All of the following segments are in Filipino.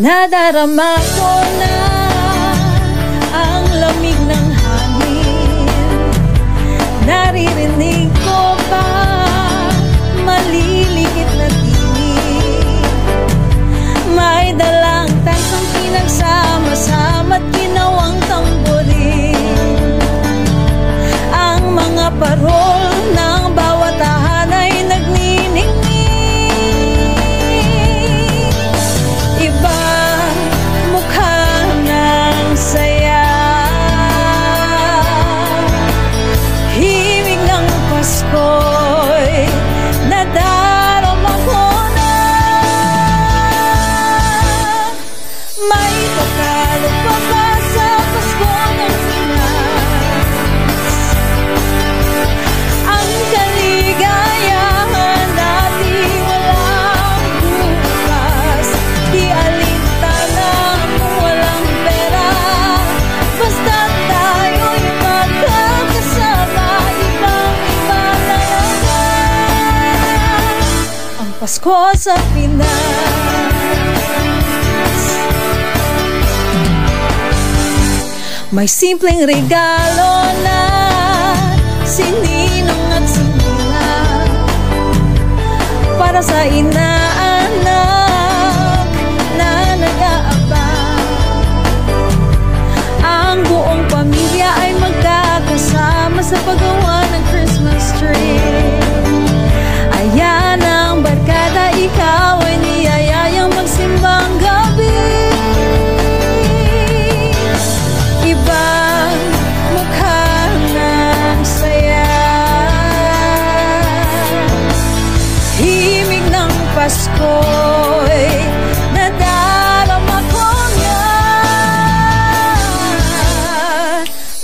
Nadarama ko na ang lamig ng hangin. Naririnig ko pa malilikit na tinig. May dalang tansang pinagsama-sama't ginawang tamborin. Ang mga parol ng bawat tahan ay nagniningning. Pasko'y nadarama ko na. May tatalo pa ba sa Pasko ng Pinas? Ang kaligayahan natin walang bukas. Di alintana kung walang pera, basta't tayo'y magkakasama. Pasko sa Pinas. May simpleng regalo na sininong at sinina para sa inaanak na nag-aabang. Ang buong pamilya ay magkakasama sa paggawa ng Christmas tree. Ayan ang barkada, ikaw ay niyayayang magsimbang gabi. Ibang mukha ng saya, himig ng Pasko'y nadarama ko na.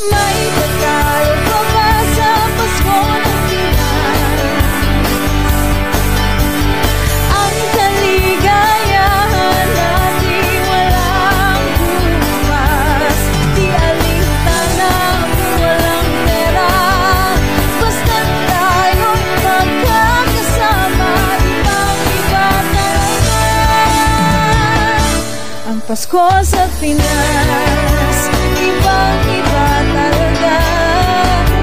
May pagkalo pa ba sa Pasko ng Pinas? Ang kaligayahan natin walang bukas. Di alintana kung walang pera, basta't tayo'y magkakasama. Ibang-iba talaga ang Pasko sa Pinas. Ibang-iba talaga,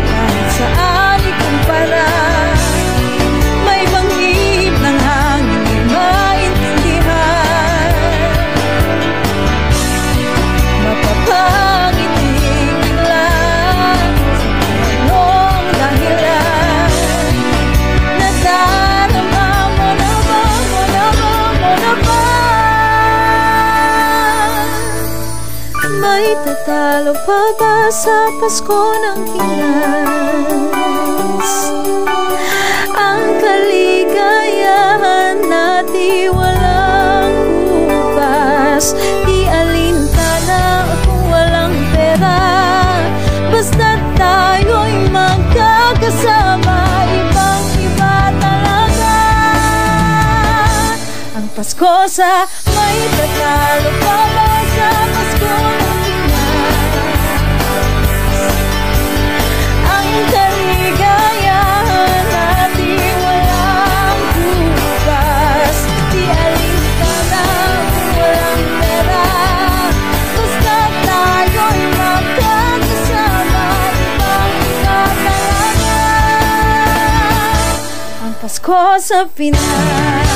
kahit saan ikumpara. May bangib ng hangin di maintindihan. Mapapangiting bigla sa anong dahilan. Nadarama mo na ba, mo na ba, mo na ba? May tatalo pa ba sa Pasko ng Pinas? Ang kaligayahan natin walang bukas. Di alintana kung walang pera, basta't tayo'y magkakasama. Ibang-iba talaga ang Pasko sa may tatalo pa ba sa Pasko ng kaligayahan natin walang bukas. Di alintana kung walang pera, basta't tayo'y magkakasama. Ibang-iba talaga ang Pasko sa Pinas.